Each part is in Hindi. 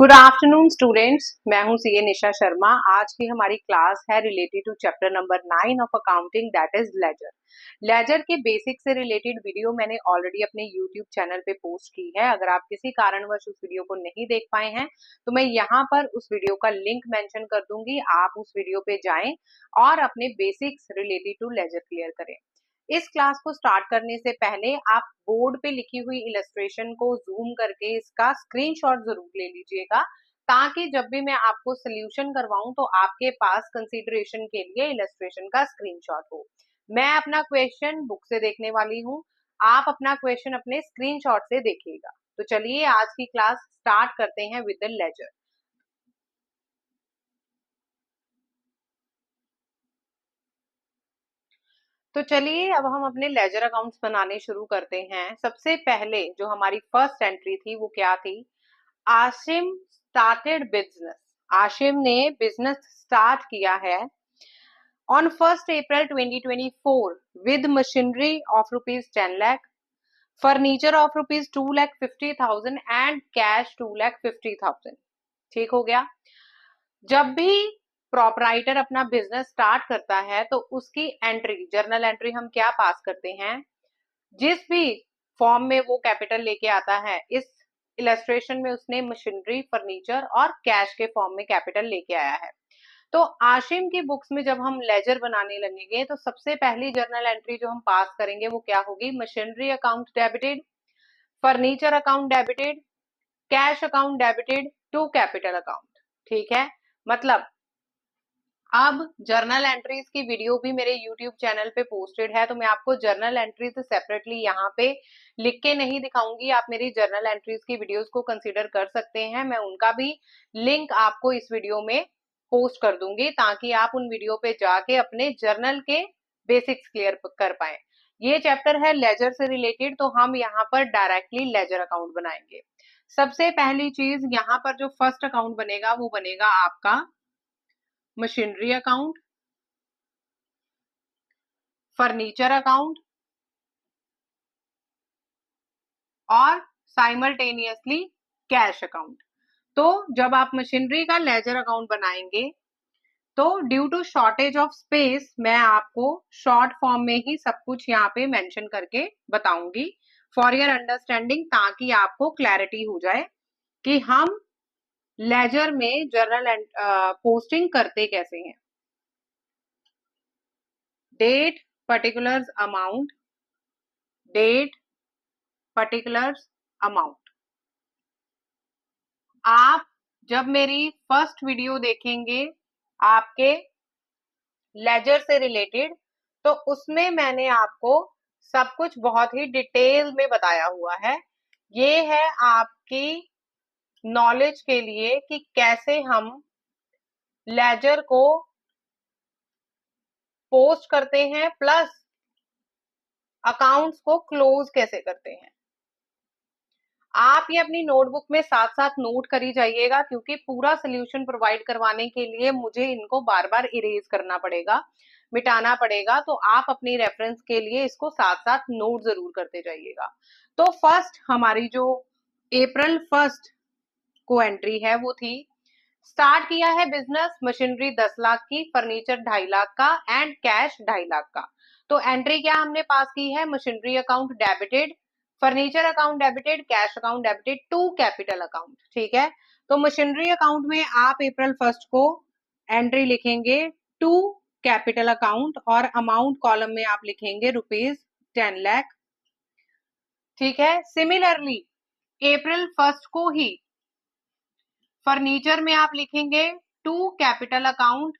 गुड आफ्टरनून स्टूडेंट्स, मैं हूं सीए निशा शर्मा। आज की हमारी क्लास है related to chapter number 9 of accounting, that is ledger. Ledger के बेसिक से रिलेटेड वीडियो मैंने ऑलरेडी अपने यूट्यूब चैनल पे पोस्ट की है। अगर आप किसी कारणवश उस वीडियो को नहीं देख पाए हैं तो मैं यहाँ पर उस वीडियो का लिंक मेंशन कर दूंगी। आप उस वीडियो पे जाएं और अपने basics related to ledger clear करें। इस क्लास को स्टार्ट करने से पहले आप बोर्ड पे लिखी हुई इलस्ट्रेशन को जूम करके इसका स्क्रीनशॉट जरूर ले लीजिएगा, ताकि जब भी मैं आपको सोल्यूशन करवाऊं तो आपके पास कंसीडरेशन के लिए इलस्ट्रेशन का स्क्रीनशॉट हो। मैं अपना क्वेश्चन बुक से देखने वाली हूँ, आप अपना क्वेश्चन अपने स्क्रीनशॉट से देखिएगा। तो चलिए आज की क्लास स्टार्ट करते हैं विद द लेजर। तो चलिए अब हम अपने लेजर अकाउंट्स बनाने शुरू करते हैं। सबसे पहले जो हमारी फर्स्ट एंट्री थी वो क्या थी? Ashim started business. आशिम ने बिजनेस स्टार्ट किया है on 1st April 2024 with machinery of rupees 10 lakh, furniture of rupees 2,50,000 and cash 2,50,000। ठीक हो गया। जब भी प्रॉपराइटर अपना बिजनेस स्टार्ट करता है तो उसकी एंट्री, जर्नल एंट्री हम क्या पास करते हैं? जिस भी फॉर्म में वो कैपिटल लेके आता है, इस इलस्ट्रेशन में उसने मशीनरी, फर्नीचर और कैश के फॉर्म में कैपिटल लेके आया है। तो आशिम की बुक्स में जब हम लेजर बनाने लगेंगे तो सबसे पहली जर्नल एंट्री जो हम पास करेंगे वो क्या होगी? Machinery account debited, furniture account debited, cash account debited to capital account. ठीक है, मतलब अब जर्नल एंट्रीज की वीडियो भी मेरे यूट्यूब चैनल पे पोस्टेड है, तो मैं आपको जर्नल एंट्रीज सेपरेटली यहाँ पे लिख के नहीं दिखाऊंगी। आप मेरी जर्नल एंट्रीज की वीडियोस को कंसीडर कर सकते हैं। मैं उनका भी लिंक आपको इस वीडियो में पोस्ट कर दूंगी, ताकि आप उन वीडियो पे जाके अपने जर्नल के बेसिक्स क्लियर कर पाए। ये चैप्टर है लेजर से रिलेटेड, तो हम यहाँ पर डायरेक्टली लेजर अकाउंट बनाएंगे। सबसे पहली चीज यहाँ पर जो फर्स्ट अकाउंट बनेगा वो बनेगा आपका मशीनरी अकाउंट, फर्नीचर अकाउंट और साइमल्टेनियसली कैश अकाउंट। तो जब आप मशीनरी का लेजर अकाउंट बनाएंगे तो due to shortage of space मैं आपको शॉर्ट फॉर्म में ही सब कुछ यहाँ पे मेंशन करके बताऊंगी फॉर योर अंडरस्टैंडिंग, ताकि आपको क्लैरिटी हो जाए कि हम लेजर में जर्नल पोस्टिंग करते कैसे हैं। Date, particulars, amount, date, particulars, amount. आप जब मेरी फर्स्ट वीडियो देखेंगे आपके लेजर से रिलेटेड, तो उसमें मैंने आपको सब कुछ बहुत ही डिटेल में बताया हुआ है। ये है आपकी नॉलेज के लिए कि कैसे हम लेजर को पोस्ट करते हैं, प्लस अकाउंट्स को क्लोज कैसे करते हैं। आप ये अपनी नोटबुक में साथ साथ नोट करी जाइएगा, क्योंकि पूरा सोल्यूशन प्रोवाइड करवाने के लिए मुझे इनको बार बार इरेज करना पड़ेगा, मिटाना पड़ेगा। तो आप अपनी रेफरेंस के लिए इसको साथ साथ नोट जरूर करते जाइएगा। तो फर्स्ट हमारी जो अप्रैल 1 को एंट्री है वो थी, स्टार्ट किया है बिजनेस, मशीनरी 10 लाख की, फर्नीचर 2.5 लाख का एंड कैश 2.5 लाख का। तो एंट्री क्या हमने पास की है? Machinery account debited, furniture account debited, cash account debited to capital account. ठीक है, तो मशीनरी अकाउंट में आप अप्रैल 1 को एंट्री लिखेंगे टू कैपिटल अकाउंट और अमाउंट कॉलम में आप लिखेंगे रुपीज 10 लाख। ठीक है, सिमिलरली अप्रैल 1 को ही फर्नीचर में आप लिखेंगे टू कैपिटल अकाउंट।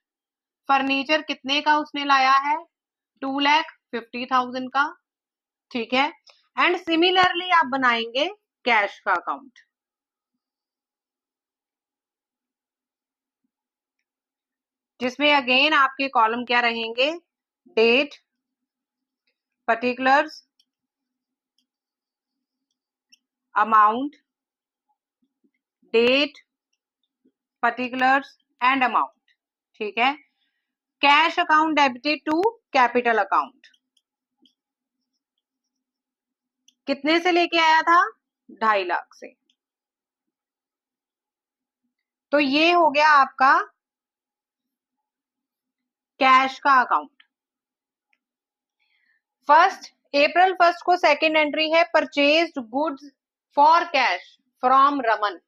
फर्नीचर कितने का उसने लाया है? 2,50,000 का। ठीक है, एंड सिमिलरली आप बनाएंगे कैश का अकाउंट, जिसमें अगेन आपके कॉलम क्या रहेंगे? Date, particulars, amount, date, particulars and amount. ठीक है, cash account debited to capital account कितने से लेके आया था? 2.5 लाख से। तो ये हो गया आपका कैश का अकाउंट। अप्रैल 1 को सेकेंड एंट्री है purchased goods for cash from Raman.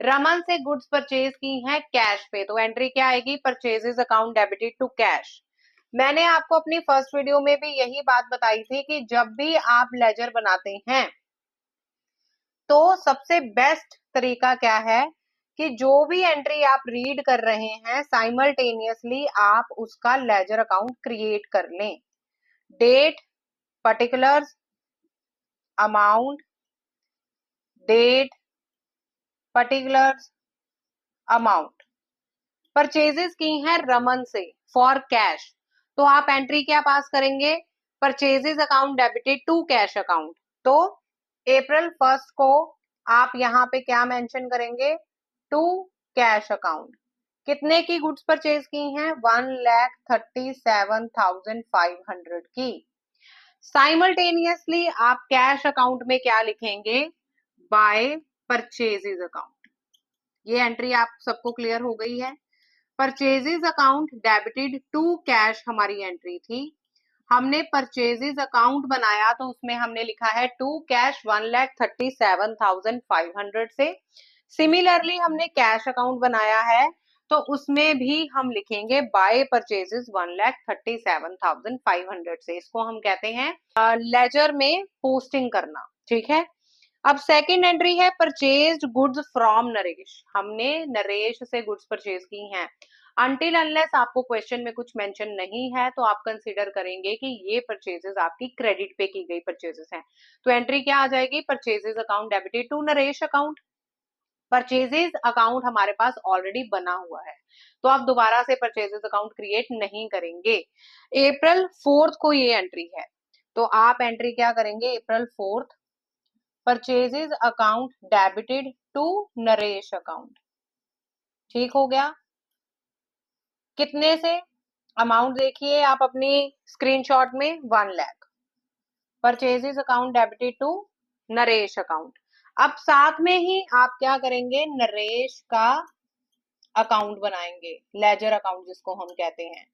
Raman से गुड्स परचेज की हैं कैश पे, तो एंट्री क्या आएगी? Purchases account debited to cash. मैंने आपको अपनी फर्स्ट वीडियो में भी यही बात बताई थी कि जब भी आप लेजर बनाते हैं तो सबसे बेस्ट तरीका क्या है कि जो भी एंट्री आप रीड कर रहे हैं साइमल्टेनियसली आप उसका लेजर अकाउंट क्रिएट कर लें। Date, particulars, amount, date, particulars, amount. Purchases की हैं रमन से फॉर कैश, तो आप एंट्री क्या पास करेंगे? Purchases account debited to cash account. तो अप्रैल 1 को आप यहाँ पे क्या मेंशन करेंगे? To cash account. कितने की गुड्स परचेज की हैं? 1,37,500 की। साइमल्टेनियसली आप कैश अकाउंट में क्या लिखेंगे? By purchases account. ये एंट्री आप सबको क्लियर हो गई है? Purchases account debited to cash हमारी एंट्री थी। हमने परचेजेस अकाउंट बनाया तो उसमें हमने लिखा है टू कैश 1,37,500 से। सिमिलरली हमने कैश अकाउंट बनाया है तो उसमें भी हम लिखेंगे बाय परचेजेस 1,37,500 से। इसको हम कहते हैं लेजर में पोस्टिंग करना। ठीक है। अब सेकंड एंट्री है परचेज्ड गुड्स फ्रॉम नरेश। हमने नरेश से गुड्स परचेज की हैं। अनटिल अनलेस आपको क्वेश्चन में कुछ मेंशन नहीं है तो आप कंसीडर करेंगे कि ये परचेजेस आपकी क्रेडिट पे की गई परचेजेस हैं। तो एंट्री क्या आ जाएगी? Purchases account debited to Naresh account. Purchases account हमारे पास ऑलरेडी बना हुआ है तो आप दोबारा से परचेजेस अकाउंट क्रिएट नहीं करेंगे। अप्रैल 4 को ये एंट्री है तो आप एंट्री क्या करेंगे? April 4 purchases account debited to Naresh account. ठीक हो गया। कितने से? अमाउंट देखिए आप अपनी स्क्रीनशॉट में 1 lakh. Purchases account debited to Naresh account. अब साथ में ही आप क्या करेंगे? नरेश का अकाउंट बनाएंगे, लेजर अकाउंट जिसको हम कहते हैं।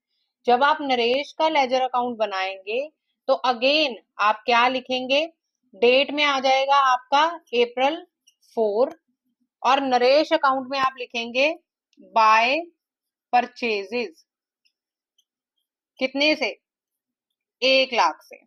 जब आप नरेश का लेजर अकाउंट बनाएंगे तो अगेन आप क्या लिखेंगे? डेट में आ जाएगा आपका अप्रैल 4 और नरेश अकाउंट में आप लिखेंगे बाय परचेजेस। कितने से? 1 लाख से।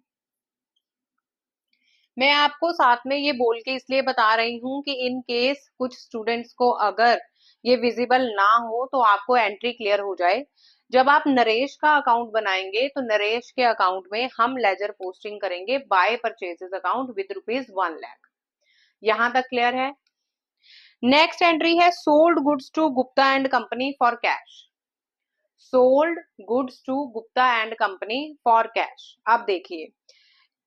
मैं आपको साथ में ये बोल के इसलिए बता रही हूँ कि इन केस कुछ स्टूडेंट्स को अगर ये विजिबल ना हो तो आपको एंट्री क्लियर हो जाए। जब आप नरेश का अकाउंट बनाएंगे तो नरेश के अकाउंट में हम लेजर पोस्टिंग करेंगे by purchases account with ₹1 lakh. यहां तक क्लियर है? नेक्स्ट एंट्री है sold goods to Gupta and company for cash. Sold goods to Gupta and company for cash. अब देखिए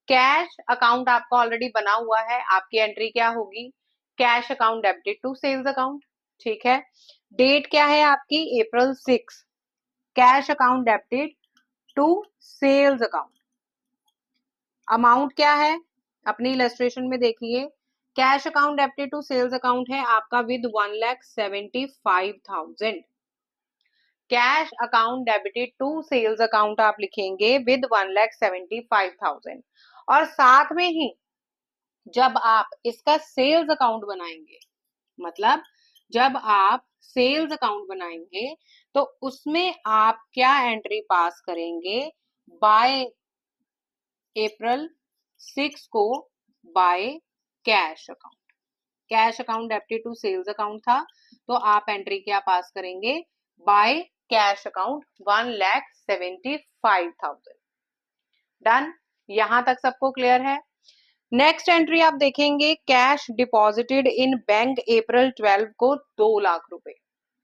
कैश अकाउंट आपका ऑलरेडी बना हुआ है, आपकी एंट्री क्या होगी? Cash account debited to sales account. ठीक है। डेट क्या है आपकी? April 6। Cash account debited to sales account. Amount क्या है? अपनी इलस्ट्रेशन में देखिए cash account debited to sales account है आपका with 1,75,000। Cash account debited to sales account आप लिखेंगे विद 1,75,000 और साथ में ही जब आप इसका सेल्स अकाउंट बनाएंगे, मतलब जब आप सेल्स अकाउंट बनाएंगे तो उसमें आप क्या एंट्री पास करेंगे? बाय अप्रैल 6 को by cash account. Cash account debited to sales account था तो आप एंट्री क्या पास करेंगे? By cash account 1,75,000। डन। यहां तक सबको क्लियर है? नेक्स्ट एंट्री आप देखेंगे cash deposited in bank April 12 को 2 लाख रुपए।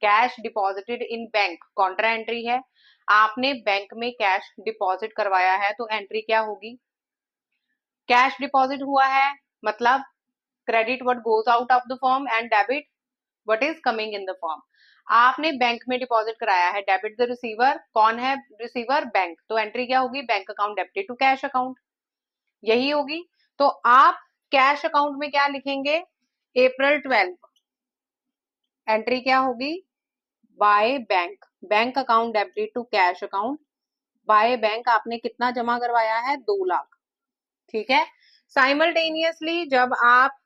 Cash deposited in bank contra entry है। आपने बैंक में कैश डिपॉजिट करवाया है तो एंट्री क्या होगी? कैश डिपॉजिट हुआ है मतलब credit what goes out of the form and debit what is coming in the form. आपने बैंक में डिपॉजिट कराया है, डेबिट द रिसीवर। कौन है रिसीवर? बैंक। तो एंट्री क्या होगी? Bank account debited to cash account. यही होगी। तो आप कैश अकाउंट में क्या लिखेंगे? अप्रैल 12 एंट्री क्या होगी? By bank, bank account debited to cash account. By bank आपने कितना जमा करवाया है? 2 लाख। ठीक है। साइमल्टेनियसली जब आप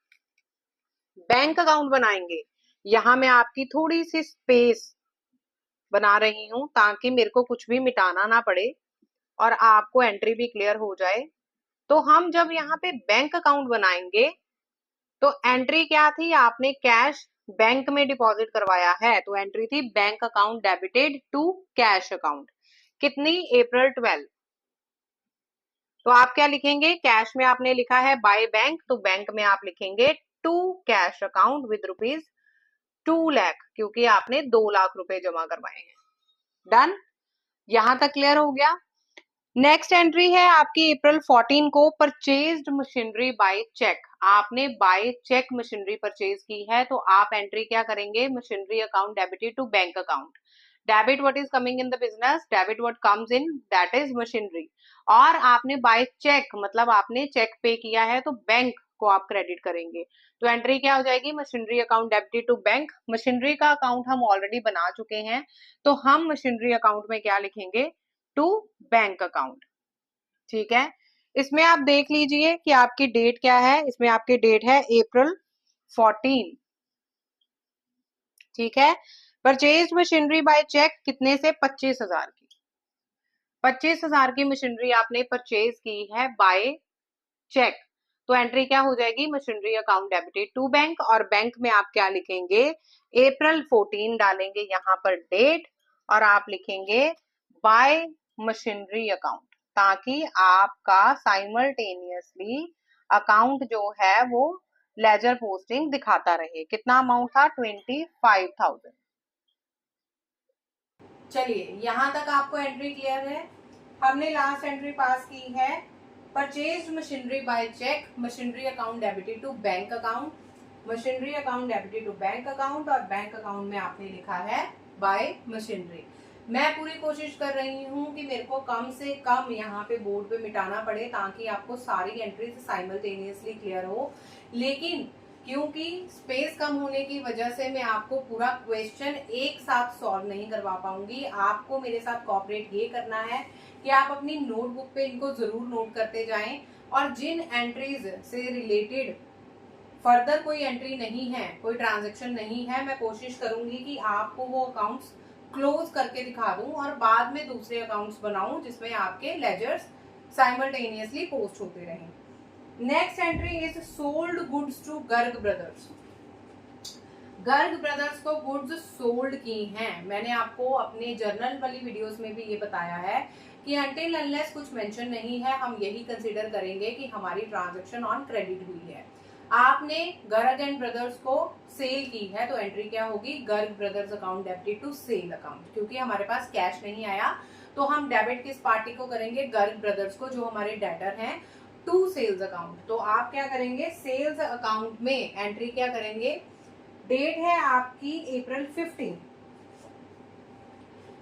बैंक अकाउंट बनाएंगे, यहां मैं आपकी थोड़ी सी स्पेस बना रही हूं ताकि मेरे को कुछ भी मिटाना ना पड़े और आपको एंट्री भी क्लियर हो जाए। तो हम जब यहाँ पे बैंक अकाउंट बनाएंगे तो एंट्री क्या थी? आपने कैश बैंक में डिपॉजिट करवाया है, तो एंट्री थी bank account debited to cash account. कितनी? April 12। तो आप क्या लिखेंगे? कैश में आपने लिखा है बाय बैंक, तो बैंक में आप लिखेंगे to cash account with rupees 2 lakh, क्योंकि आपने 2 लाख रुपए जमा करवाए हैं। डन? यहां तक क्लियर हो गया? नेक्स्ट एंट्री है आपकी April 14 को, परचेज्ड मशीनरी बाय चेक। आपने बाय चेक मशीनरी परचेज की है, तो आप एंट्री क्या करेंगे? Machinery account debited to bank account. Debit what is coming in the business, debit what comes in, that is machinery. और आपने बाय चेक मतलब आपने चेक पे किया है, तो बैंक को आप क्रेडिट करेंगे। तो एंट्री क्या हो जाएगी? Machinery account debited to bank. Machinery का अकाउंट हम ऑलरेडी बना चुके हैं, तो हम मशीनरी अकाउंट में क्या लिखेंगे? To bank account. ठीक है। इसमें आप देख लीजिए कि आपकी डेट क्या है। इसमें आपकी डेट है April 14। ठीक है। परचेज मशीनरी बाय चेक कितने से? 25,000 की। 25,000 की मशीनरी आपने परचेज की है बाय चेक, तो एंट्री क्या हो जाएगी? Machinery account debited to bank. और बैंक में आप क्या लिखेंगे? April 14 डालेंगे यहाँ पर डेट, और आप लिखेंगे बाय मशीनरी अकाउंट, ताकि आपका साइमल्टेनियसली अकाउंट जो है वो लेजर पोस्टिंग दिखाता रहे। कितना अमाउंट था? 25,000। चलिए यहां तक आपको एंट्री क्लियर है। हमने लास्ट एंट्री पास की है purchase machinery by cheque, machinery account debited to bank account, machinery account debited to bank account, और बैंक अकाउंट में आपने लिखा है बाय मशीनरी। मैं पूरी कोशिश कर रही हूँ कि मेरे को कम से कम यहाँ पे बोर्ड पे मिटाना पड़े ताकि आपको सारी एंट्रीज साइमल्टेनियसली क्लियर हो, लेकिन क्योंकि स्पेस कम होने की वजह से मैं आपको पूरा क्वेश्चन एक साथ सॉल्व नहीं करवा पाऊंगी। आपको मेरे साथ कोऑपरेट ये करना है कि आप अपनी नोटबुक पे इनको जरूर नोट करते जाएं, और जिन एंट्रीज से रिलेटेड फर्दर कोई एंट्री नहीं है, कोई ट्रांजैक्शन नहीं है, मैं कोशिश करूंगी कि आपको वो अकाउंट्स क्लोज करके दिखा दूं और बाद में दूसरे अकाउंट्स बनाऊं जिसमें आपके लेजर्स साइमल्टेनियसली पोस्ट होते रहें। Next entry is sold goods to Garg brothers. Garg brothers को गुड्स सोल्ड की हैं। मैंने आपको अपने जर्नल वाली वीडियोस में भी ये बताया है कि अनटिल अनलेस कुछ मेंशन नहीं है, हम यही कंसीडर करेंगे कि हमारी ट्रांजैक्शन ऑन क्रेडिट हुई है। आपने गर्ग एंड ब्रदर्स को सेल की है, तो एंट्री क्या होगी? Garg brothers account debited to sale account. क्योंकि हमारे पास कैश नहीं आया, तो हम डेबिट किस पार्टी को करेंगे? गर्ग ब्रदर्स को, जो हमारे डेटर हैं, टू सेल्स अकाउंट। तो आप क्या करेंगे? सेल्स अकाउंट में एंट्री क्या करेंगे? डेट है आपकी April 15,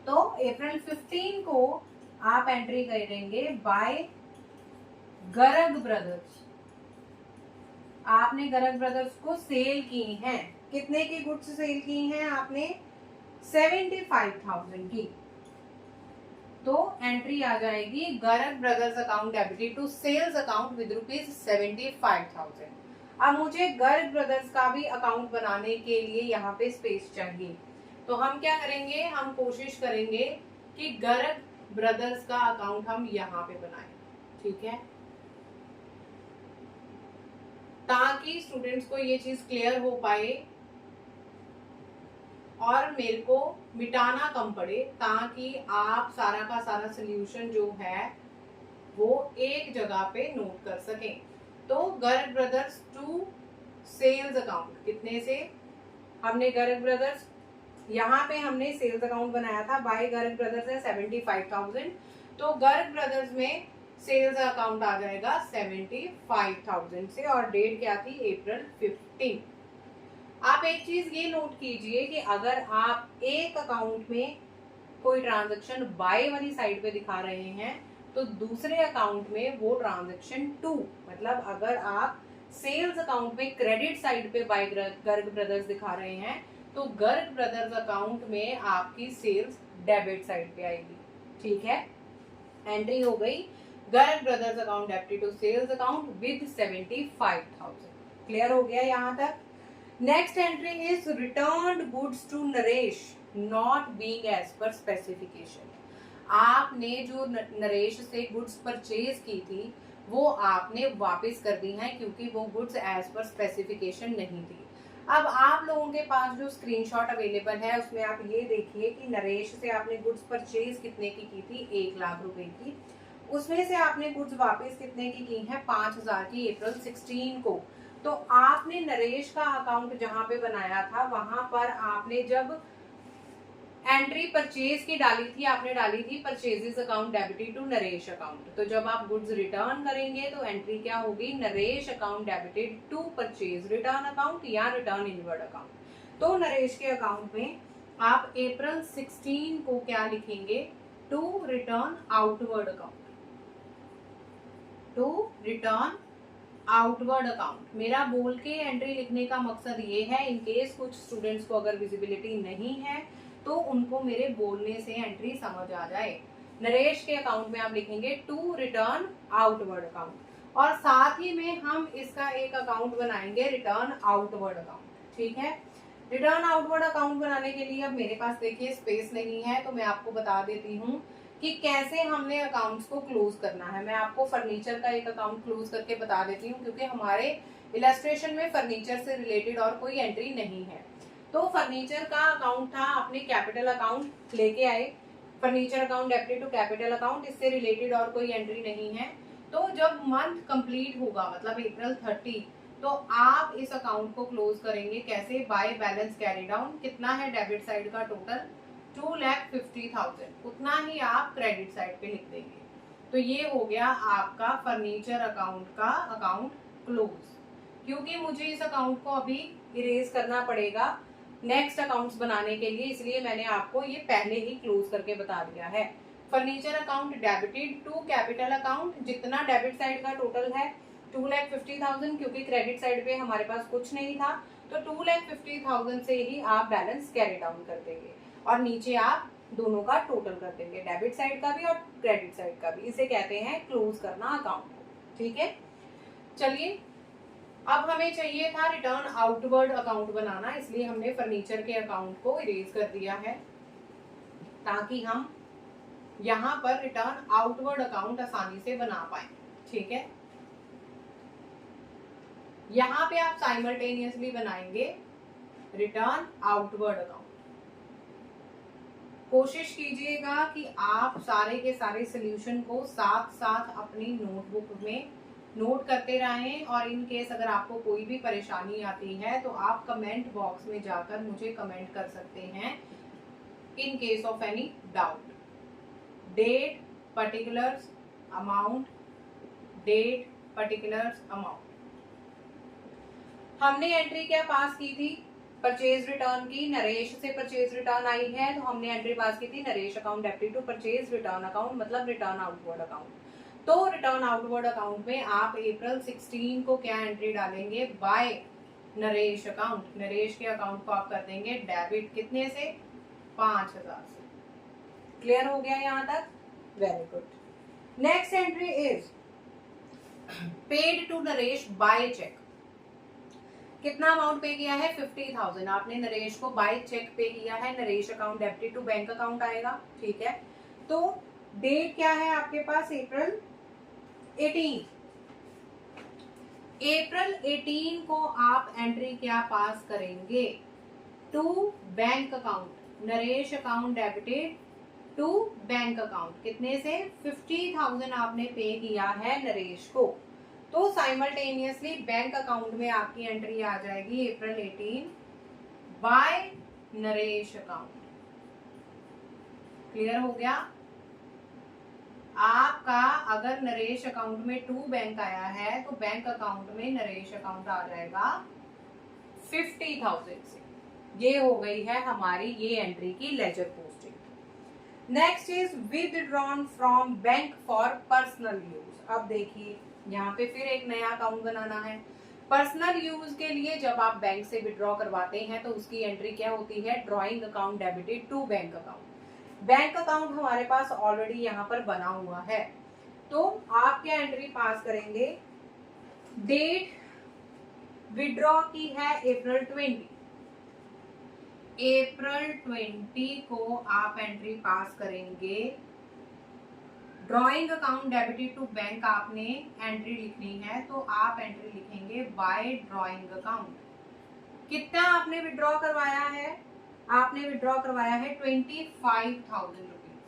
तो April 15 को आप एंट्री करेंगे बाय गर्ग ब्रदर्स। आपने गर्ग ब्रदर्स को सेल की हैं। कितने की गुड्स सेल की हैं आपने? 75,000 की। तो एंट्री आ जाएगी Garg brothers account debited to sales account with rupees 75,000। अब मुझे गर्ग ब्रदर्स का भी अकाउंट बनाने के लिए यहाँ पे स्पेस चाहिए, तो हम क्या करेंगे? हम कोशिश करेंगे कि गर्ग ब्रदर्स का अकाउंट हम यहाँ पे बनाएं। ठीक है, ताकि स्टूडेंट्स को ये चीज क्लियर हो पाए और मेरे को मिटाना कम पड़े, ताकि आप सारा का सारा सोल्यूशन जो है वो एक जगह पे नोट कर सकें। तो Garg brothers to sales account कितने से? हमने गर्ग ब्रदर्स, यहाँ पे हमने सेल्स अकाउंट बनाया था बाय गर्ग ब्रदर्स है 75,000, तो गर्ग ब्रदर्स में सेल्स अकाउंट आ जाएगा 75,000 से, और डेट क्या थी? April 15। आप एक चीज ये नोट कीजिए कि अगर आप एक अकाउंट में कोई ट्रांजैक्शन बाय वाली साइड पे दिखा रहे हैं, तो दूसरे अकाउंट में वो ट्रांजैक्शन टू, मतलब अगर आप सेल्स अकाउंट में क्रेडिट साइड पे बाय गर्ग ब्रदर्स दिखा रहे हैं, तो गर्ग ब्रदर्स अकाउंट में आपकी सेल्स डेबिट साइड पे आएगी। ठीक है, एंट्री हो गई Garg brothers account debit to sales account with 75,000। Clear हो गया यहाँ तक। Next entry is return goods to Naresh not being as per specification. आपने जो नरेश से गुड्स परचेज की थी वो आपने वापस कर दी हैं क्योंकि वो गुड्स एज पर स्पेसिफिकेशन नहीं थी। अब आप लोगों के पास जो स्क्रीनशॉट अवेलेबल है उसमें आप ये देखिए कि नरेश से आपने गुड्स परचेज कितने की थी, 1,00,000 रुपए की। उसमें से आपने गुड्स वापस कितने की हैं, 5,000 की अप्रैल 16 को। तो आपने नरेश का अकाउंट जहां पे बनाया था वहां पर आपने जब एंट्री परचेज की डाली थी, आपने डाली थी purchases account debited to Naresh account. तो जब आप गुड्स रिटर्न करेंगे तो एंट्री क्या होगी, Naresh account debited to purchase return account या रिटर्न इनवर्ड अकाउंट। तो नरेश के अकाउंट में आप अप्रैल 16 को क्या लिखेंगे, to return outward account, to return outward account. मेरा बोल के एंट्री लिखने का मकसद ये है, इन केस कुछ स्टूडेंट्स को अगर विजिबिलिटी नहीं है तो उनको मेरे बोलने से एंट्री समझ आ जाए। नरेश के अकाउंट में आप लिखेंगे टू रिटर्न आउटवर्ड अकाउंट और साथ ही में हम इसका एक अकाउंट बनाएंगे रिटर्न आउटवर्ड अकाउंट। ठीक है, रिटर्न आउटवर्ड अकाउंट बनाने के लिए अब मेरे पास देखिए स्पेस नहीं है तो मैं आपको बता देती हूँ कि कैसे हमने अकाउंट्स को क्लोज करना है। मैं आपको फर्नीचर का एक अकाउंट क्लोज करके बता देती हूँ क्योंकि हमारे इलस्ट्रेशन में फर्नीचर से रिलेटेड और कोई एंट्री नहीं है। तो फर्नीचर का अकाउंट था, आपने कैपिटल अकाउंट लेके आए, furniture account debited to capital account, इससे रिलेटेड और कोई एंट्री नहीं है। तो जब मंथ कंप्लीट होगा मतलब अप्रैल 30, तो आप इस अकाउंट को क्लोज करेंगे कैसे, बाय बैलेंस कैरी डाउन। कितना है डेबिट साइड का टोटल, 2,50,000, उतना ही आप क्रेडिट साइड पे लिख देंगे। तो ये हो गया आपका फर्नीचर अकाउंट का अकाउंट क्लोज। क्योंकि मुझे इस अकाउंट को अभी इरेज करना पड़ेगा नेक्स्ट अकाउंट्स बनाने के लिए, इसलिए मैंने आपको ये पहले ही क्लोज करके बता दिया है। Furniture account debited to capital account, जितना डेबिट साइड का टोटल है 2,50,000, क्योंकि क्रेडिट साइड पे हमारे पास कुछ नहीं था तो 2,50,000 से ही आप बैलेंस कैरी डाउन कर देंगे और नीचे आप दोनों का टोटल कर देंगे, डेबिट साइड का भी और क्रेडिट साइड का भी। इसे कहते हैं क्लोज करना अकाउंट। ठीक है, चलिए अब हमें चाहिए था रिटर्न आउटवर्ड अकाउंट बनाना, इसलिए हमने फर्नीचर के अकाउंट को इरेज कर दिया है ताकि हम यहाँ पर रिटर्न आउटवर्ड अकाउंट आसानी से बना पाए। ठीक है, यहाँ पे आप साइमल्टेनियसली बनाएंगे रिटर्न आउटवर्ड अकाउंट। कोशिश कीजिएगा कि आप सारे के सारे सोल्यूशन को साथ साथ अपनी नोटबुक में नोट करते रहें और इन केस अगर आपको कोई भी परेशानी आती है तो आप कमेंट बॉक्स में जाकर मुझे कमेंट कर सकते हैं in case of any doubt. Date particulars amount, date particulars amount. हमने एंट्री क्या पास की थी, परचेज रिटर्न की। नरेश से परचेज रिटर्न आई है तो हमने एंट्री पास की थी Naresh account debited to purchase return account, मतलब रिटर्न आउटवर्ड अकाउंट। तो रिटर्न आउटवर्ड अकाउंट में आप अप्रैल 16 को क्या एंट्री डालेंगे, बाय नरेश अकाउंट। नरेश के अकाउंट को आप कर देंगे डेबिट, कितने से, 5,000 से। क्लियर हो गया यहाँ तक, very good. Next entry is paid to Naresh by cheque. कितना अमाउंट पे किया है, 50,000 आपने नरेश को बाय चेक पे किया है। Naresh account debited to bank account आएगा। ठीक है, तो डेट क्या है आपके पास, अप्रैल 18। अप्रैल 18 को आप एंट्री क्या पास करेंगे, to bank account, Naresh account debited to bank account. कितने से, 50,000 आपने पे किया है नरेश को। तो साइमल्टेनियसली बैंक अकाउंट में आपकी एंट्री आ जाएगी अप्रैल 18 बाय नरेश अकाउंट। क्लियर हो गया। आपका अगर नरेश अकाउंट में टू बैंक आया है तो बैंक अकाउंट में नरेश अकाउंट आ जाएगा 50,000 से। ये हो गई है हमारी ये एंट्री की ledger posting. Next is withdrawn from bank for personal use. अब देखिए यहाँ पे फिर एक नया अकाउंट बनाना है। पर्सनल यूज के लिए जब आप बैंक से विड्रॉ करवाते हैं तो उसकी एंट्री क्या होती है, drawing account debited to bank account. Bank account हमारे पास ऑलरेडी यहाँ पर बना हुआ है, तो आप क्या एंट्री पास करेंगे, डेट विड्रॉ की है अप्रैल 20 को आप एंट्री पास करेंगे। Drawing account debited to bank आपने एंट्री लिखनी है, तो आप एंट्री लिखेंगे बाय ड्रॉइंग अकाउंट। कितना आपने विड्रॉ करवाया है, आपने विड्रॉ करवाया है 25,000 रुपीज।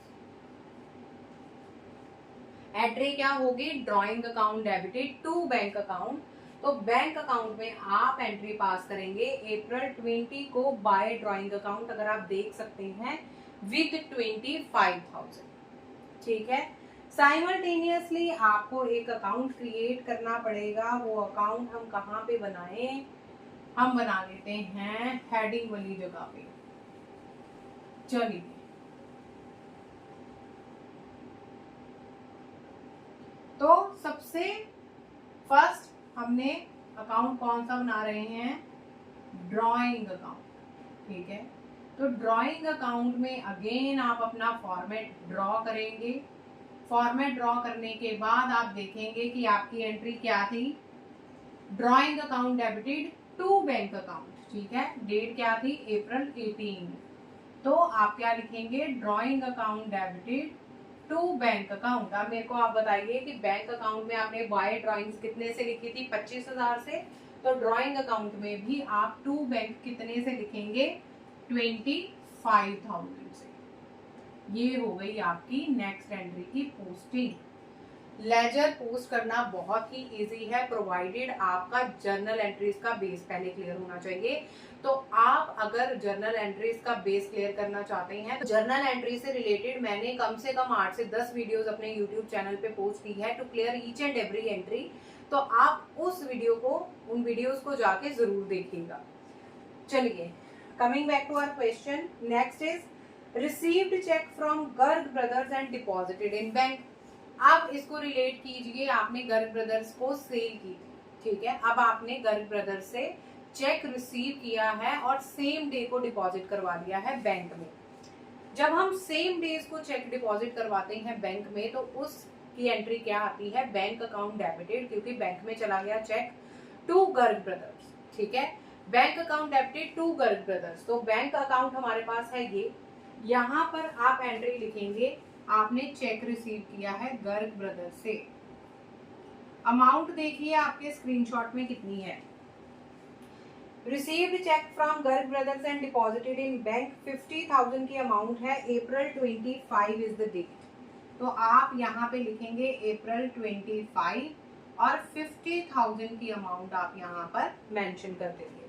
एंट्री क्या होगी, drawing account debited to bank account. तो बैंक अकाउंट में आप एंट्री पास करेंगे अप्रैल 20 को बाय ड्रॉइंग अकाउंट, अगर आप देख सकते हैं, विद 25,000। ठीक है, साइमल्टेनियसली आपको एक अकाउंट क्रिएट करना पड़ेगा। वो अकाउंट हम कहाँ पे बनाएं, हम बना लेते हैं हेडिंग वाली जगह पे। चलिए, तो सबसे फर्स्ट हमने अकाउंट कौन सा बना रहे हैं, ड्रॉइंग अकाउंट। ठीक है, तो ड्रॉइंग अकाउंट में अगेन आप अपना फॉर्मेट ड्रॉ करेंगे। फॉर्मेट ड्रॉ करने के बाद आप देखेंगे कि आपकी एंट्री क्या थी, drawing account debited to bank account. ठीक है, डेट क्या थी, अप्रैल 18। तो आप क्या लिखेंगे, drawing account debited to bank account. अब मेरे को आप बताइए कि बैंक अकाउंट में आपने बाय ड्रॉइंग्स कितने से लिखी थी, 25,000 से, तो ड्रॉइंग अकाउंट में भी आप टू बैंक कितने से लिखेंगे, 25,000 से। ये हो गई आपकी नेक्स्ट एंट्री की पोस्टिंग। लेजर पोस्ट करना बहुत ही इजी है, प्रोवाइडेड आपका जर्नल एंट्रीज का बेस पहले क्लियर होना चाहिए। तो आप अगर जर्नल एंट्रीज का बेस क्लियर करना चाहते हैं, तो जर्नल एंट्री से रिलेटेड मैंने कम से कम 8 से 10 वीडियोस अपने यूट्यूब चैनल पे पोस्ट की है, to clear each and every entry. तो आप उस वीडियो को, उन वीडियोस को जाके जरूर देखिएगा। चलिए, coming back to our question, next is received cheque from Garg brothers and deposited in bank. अब इसको रिलेट कीजिए, आपने गर्ग ब्रदर्स को सेल की, ठीक है, अब आपने गर्ग ब्रदर्स से चेक रिसीव किया है और सेम डे को डिपॉजिट करवा दिया है बैंक में। जब हम सेम डे को चेक डिपॉजिट करवाते हैं बैंक में, तो उसकी एंट्री क्या आती है, बैंक अकाउंट डेबिटेड, क्योंकि बैंक में चला गया चेक टू गर्ग ब्रदर्स। ठीक है, bank account debited to Garg brothers. तो बैंक अकाउंट हमारे पास है ये, यहाँ पर आप एंट्री लिखेंगे, आपने चेक रिसीव किया है गर्ग ब्रदर्स से। अमाउंट देखिए आपके स्क्रीनशॉट में कितनी है, received cheque from Garg brothers and deposited in bank 50,000 की अमाउंट है, अप्रैल 25 इज द डेट। तो आप यहाँ पे लिखेंगे अप्रैल 25 और 50,000 की अमाउंट आप यहाँ पर मेंशन कर देंगे।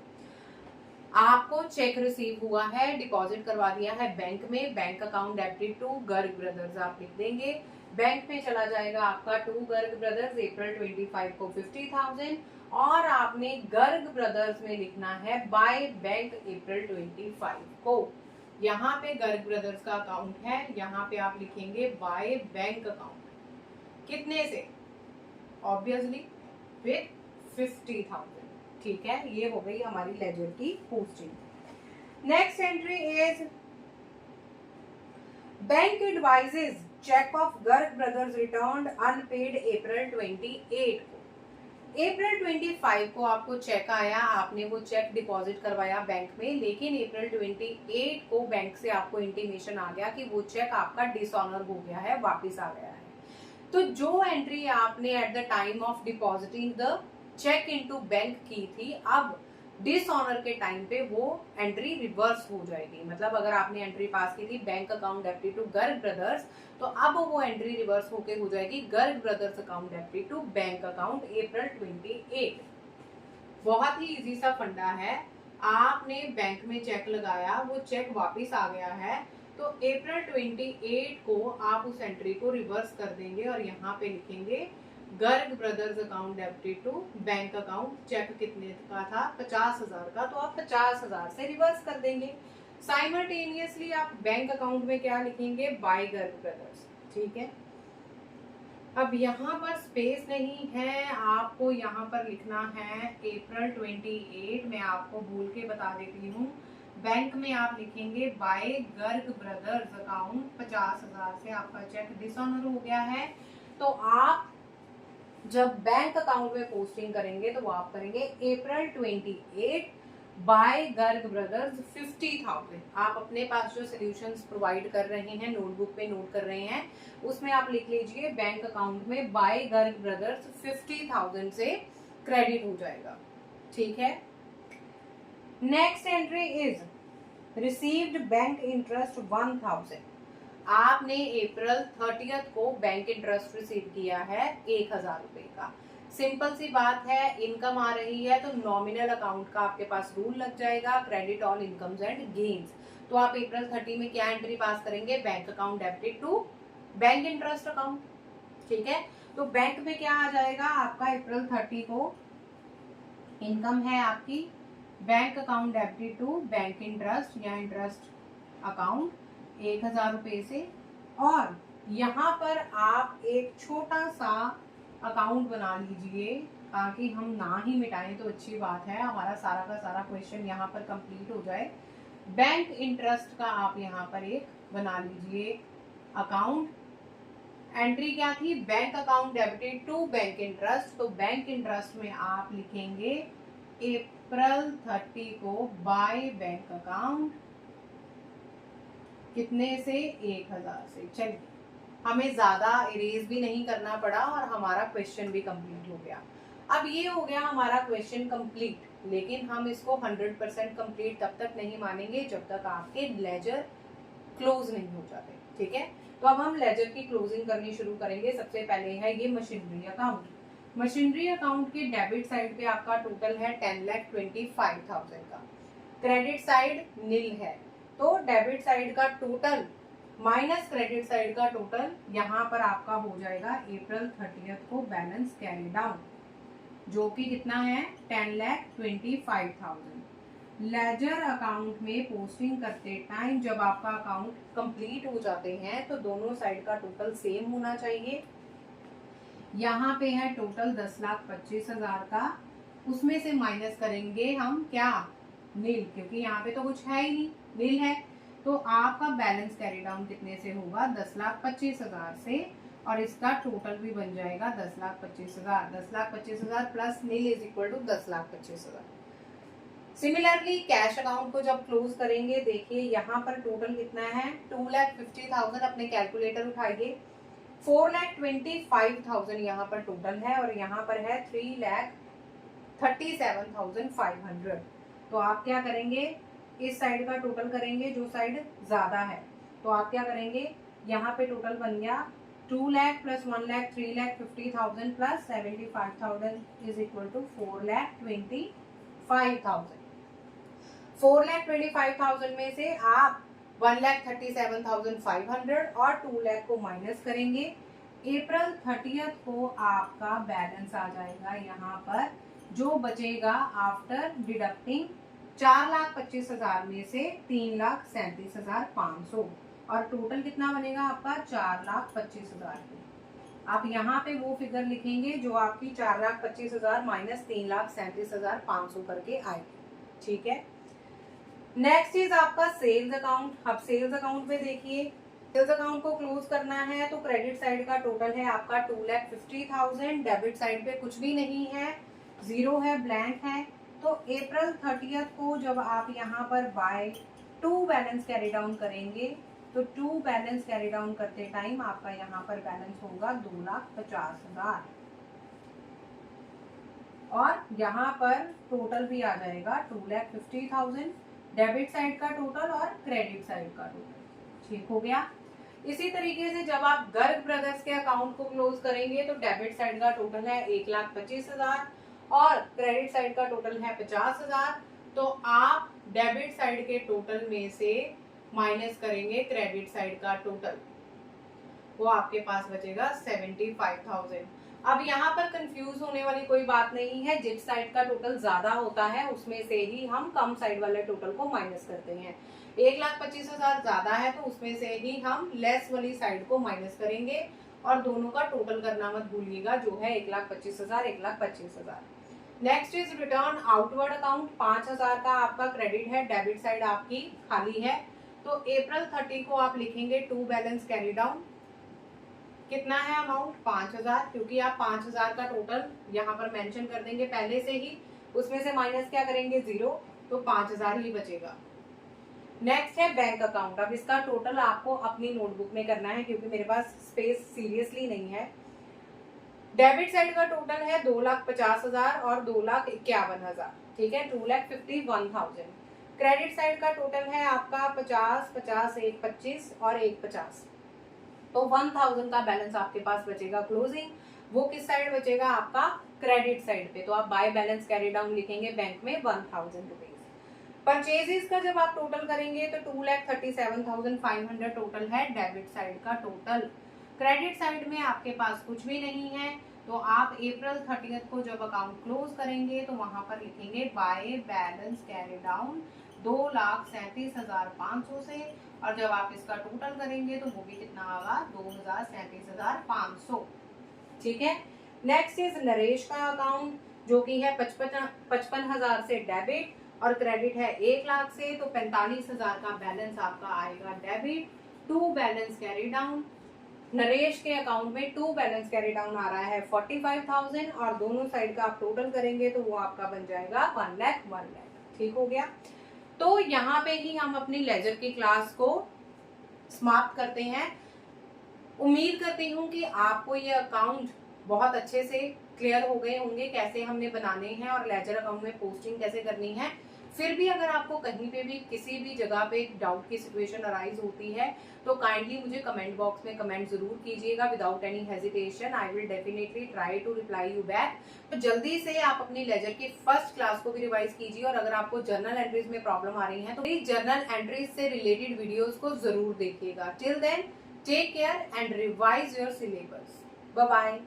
आपको चेक रिसीव हुआ है, डिपॉजिट करवा दिया है बैंक में, bank account debited to Garg brothers आप लिख देंगे। बैंक में चला जाएगा आपका टू गर्ग ब्रदर्स, अप्रैल 25 को 50,000, और आपने गर्ग ब्रदर्स में लिखना है बाय बैंक अप्रैल 25 को। यहाँ पे गर्ग ब्रदर्स का अकाउंट है, यहाँ पे आप लिखेंगे बाय बैंक अकाउंट, कितने से, ऑब्वियसली विद 50,000। ठीक है, ये हो गई हमारी लेजर की posting. Next entry is bank advises cheque of Garg brothers returned unpaid April 28 को। अप्रैल 25 को आपको चेक आया, आपने वो चेक डिपॉजिट करवाया बैंक में, लेकिन अप्रैल 28 को बैंक से आपको इंटीमेशन आ गया कि वो चेक आपका डिसऑनर हो गया है, वापस आ गया है। तो जो एंट्री आपने at the time of depositing the cheque into bank की थी, अब डिसऑनर के टाइम पे वो एंट्री रिवर्स हो जाएगी। मतलब अगर आपने एंट्री पास की थी bank account debited to Garg brothers, तो अब वो एंट्री रिवर्स होके हो जाएगी Garg brothers account debited to bank account April 28। बहुत ही इजी सा फंडा है, आपने बैंक में चेक लगाया, वो चेक वापस आ गया है, तो अप्रैल 28 को आप उस एंट्री को रिवर्स कर देंगे और यहाँ पे लिखेंगे Garg brothers account debited to bank account. Cheque कितने का था, 50,000 का, तो आप 50,000 से रिवर्स कर देंगे। साइमल्टेनियसली आप बैंक अकाउंट में क्या लिखेंगे, बाय गर्ग ब्रदर्स। ठीक है, अब यहाँ पर स्पेस नहीं है, आपको यहाँ पर लिखना है अप्रैल 28। मैं आपको भूल के बता देती हूँ, बैंक में आप लिखेंगे बाय गर्ग ब्रदर्स अकाउंट 50,000 से आपका चेक डिसऑनर हो गया है। तो आप जब बैंक अकाउंट में पोस्टिंग करेंगे तो वो आप करेंगे अप्रैल 28 बाय गर्ग ब्रदर्स 50,000। आप अपने पास जो सॉल्यूशंस प्रोवाइड कर रहे हैं, नोटबुक पे नोट कर रहे हैं, उसमें आप लिख लीजिए बैंक अकाउंट में बाय गर्ग ब्रदर्स 50,000 से क्रेडिट हो जाएगा। ठीक है। Next entry is received bank interest 1000। आपने अप्रैल 30 को बैंक इंटरेस्ट रिसीव किया है 1000 रुपए का। सिंपल सी बात है, इनकम आ रही है तो नॉमिनल अकाउंट का आपके पास रूल लग जाएगा, credit all incomes and gains. तो आप अप्रैल 30 में क्या एंट्री पास करेंगे, bank account debited to bank interest account. ठीक है। तो बैंक में क्या आ जाएगा आपका, अप्रैल 30 को इनकम है आपकी bank account debited to bank interest या इंटरेस्ट अकाउंट 1000 रुपए से। और यहाँ पर आप एक छोटा सा अकाउंट बना लीजिए, ताकि हम ना ही मिटाएं तो अच्छी बात है, हमारा सारा का सारा क्वेश्चन यहाँ पर कंप्लीट हो जाए। बैंक इंटरेस्ट का आप यहाँ पर एक बना लीजिए अकाउंट। एंट्री क्या थी, bank account debited to bank interest. तो बैंक इंटरेस्ट में आप लिखेंगे अप्रैल 30 को बाय बैंक अकाउंट कितने से, 1000 से। चलिए, हमें ज्यादा इरेज भी नहीं करना पड़ा और हमारा क्वेश्चन भी कंप्लीट हो गया। अब ये हो गया हमारा क्वेश्चन कंप्लीट, लेकिन हम इसको 100% कंप्लीट तब तक नहीं मानेंगे जब तक आपके लेजर क्लोज नहीं हो जाते। ठीक है। तो अब हम लेजर की क्लोजिंग करनी शुरू करेंगे। सबसे पहले है ये मशीनरी अकाउंट। मशीनरी अकाउंट के डेबिट साइड पे आपका टोटल है 10,25,000 का, क्रेडिट साइड नील है। तो डेबिट साइड का टोटल माइनस क्रेडिट साइड का टोटल यहाँ पर आपका हो जाएगा अप्रैल 30 को बैलेंस कैरी डाउन, जो कि कितना है 10,25,000। लेजर अकाउंट में पोस्टिंग करते टाइम जब आपका अकाउंट कंप्लीट हो जाते हैं तो दोनों साइड का टोटल सेम होना चाहिए। यहाँ पे है टोटल 10,25,000 का, उसमें से माइनस करेंगे हम क्या, नील, क्योंकि यहाँ पे तो कुछ है ही नहीं, नील है। तो आपका बैलेंस कैरी डाउन कितने से होगा, 10,25,000 से, और इसका टोटल भी बन जाएगा 10,25,000। 10,25,000 plus nil is equal to 10,25,000। Similarly cash account को जब क्लोज करेंगे, देखिए यहाँ पर टोटल कितना है 2,50,000। अपने कैलकुलेटर उठाइए, 4,25,000 यहाँ पर टोटल है और यहाँ पर है 3,37,500। तो आप क्या करेंगे, इस साइड का टोटल करेंगे जो साइड ज्यादा है। तो आप क्या करेंगे, यहाँ पे टोटल बन गया 2 lakh plus 1 lakh 3,50,000 plus 75,000 is equal to 4,25,000। 4,25,000 में से आप 1,37,500 और 2 लाख को माइनस करेंगे। अप्रैल 30 को आपका बैलेंस आ जाएगा यहाँ पर, जो बचेगा आफ्टर डिडक्टिंग 4,25,000 में से 3,37,500, और टोटल कितना बनेगा आपका 4,25,000। आप यहाँ पे वो फिगर लिखेंगे जो आपकी 4,25,000 माइनस 3,37,500 करके आएगी। ठीक है। नेक्स्ट इज आपका सेल्स अकाउंट। अब सेल्स अकाउंट पे देखिए, सेल्स अकाउंट को क्लोज करना है तो क्रेडिट साइड का टोटल है आपका 2,50,000, डेबिट साइड पे कुछ भी नहीं है, जीरो है, ब्लैंक है। तो अप्रैल 30 को जब आप यहाँ पर बाय 2 बैलेंस कैरी डाउन करेंगे तो 2 बैलेंस कैरी डाउन करते टाइम आपका यहाँ पर बैलेंस होगा 2,50,000, और यहाँ पर टोटल भी आ जाएगा 2,50,000, डेबिट साइड का टोटल और क्रेडिट साइड का टोटल। ठीक हो गया। इसी तरीके से जब आप गर्ग ब्रदर्स के अकाउंट को क्लोज करेंगे तो डेबिट साइड का टोटल है 1,25,000 और क्रेडिट साइड का टोटल है 50,000। तो आप डेबिट साइड के टोटल में से माइनस करेंगे क्रेडिट साइड का टोटल, वो आपके पास बचेगा 75,000। अब यहाँ पर कंफ्यूज होने वाली कोई बात नहीं है, जिस साइड का टोटल ज्यादा होता है उसमें से ही हम कम साइड वाले टोटल को माइनस करते हैं। 1,25,000 ज्यादा है तो उसमें से ही हम लेस वाली साइड को माइनस करेंगे, और दोनों का टोटल करना मत भूलिएगा, जो है 1,25,000 1,25,000। Next is return outward account. 5,000 का आपका क्रेडिट है, डेबिट साइड आपकी खाली है, तो अप्रैल 30 को आप लिखेंगे टू बैलेंस कैरी डाउन। कितना है अमाउंट? 5,000, क्योंकि आप 5,000 का टोटल यहाँ पर मेंशन कर देंगे पहले से ही, उसमें से माइनस क्या करेंगे 0, तो 5,000 ही बचेगा। नेक्स्ट है बैंक अकाउंट। अब इसका टोटल आपको अपनी नोटबुक में करना है, क्योंकि मेरे पास स्पेस सीरियसली नहीं है। डेबिट साइड का टोटल है 2,50,000 और 2,51,000, ठीक है, 2,51,000। क्रेडिट साइड का टोटल है आपका 50, 50, 1, 25 और 1, 50, तो 1,000 का बैलेंस आपके पास बचेगा क्लोजिंग। वो किस साइड बचेगा? आपका क्रेडिट साइड पे, तो आप बाय बैलेंस कैरी डाउन लिखेंगे बैंक में 1,000 रुपीज। परचेजेस का जब आप टोटल करेंगे तो 2,37,500 टोटल है डेबिट साइड का टोटल। क्रेडिट साइड में आपके पास कुछ भी नहीं है, तो आप अप्रैल 30 को जब अकाउंट क्लोज करेंगे तो वहां पर लिखेंगे बाय बैलेंस कैरी डाउन 2,37,500 से, और जब आप इसका टोटल करेंगे तो वो भी कितना होगा? 2,37,500, ठीक है। नेक्स्ट इज नरेश का अकाउंट, जो कि है 55,000 से डेबिट और क्रेडिट है 1,00,000 से, तो 45,000 का बैलेंस आपका आएगा debit. To balance carry down, Naresh के अकाउंट में टू बैलेंस कैरी डाउन आ रहा है 45,000 और दोनों साइड का आप टोटल करेंगे तो वो आपका बन जाएगा 1,00,000, ठीक हो गया। तो यहाँ पे ही हम अपनी लेजर की क्लास को समाप्त करते हैं। उम्मीद करती हूँ कि आपको ये अकाउंट बहुत अच्छे से क्लियर हो गए होंगे, कैसे हमने बनाने हैं और लेजर अकाउंट में पोस्टिंग कैसे करनी है। फिर भी अगर आपको कहीं पे भी किसी भी जगह पे डाउट की सिचुएशन अराइज होती है तो काइंडली मुझे कमेंट बॉक्स में कमेंट जरूर कीजिएगा without any hesitation. I will definitely try to reply you back. तो जल्दी से आप अपनी लेजर की फर्स्ट क्लास को भी रिवाइज कीजिए, और अगर आपको जर्नल एंट्रीज में प्रॉब्लम आ रही है तो प्लीज जर्नल एंट्रीज से रिलेटेड वीडियोज को जरूर देखिएगा। Till then take care and revise your syllabus. Bye bye.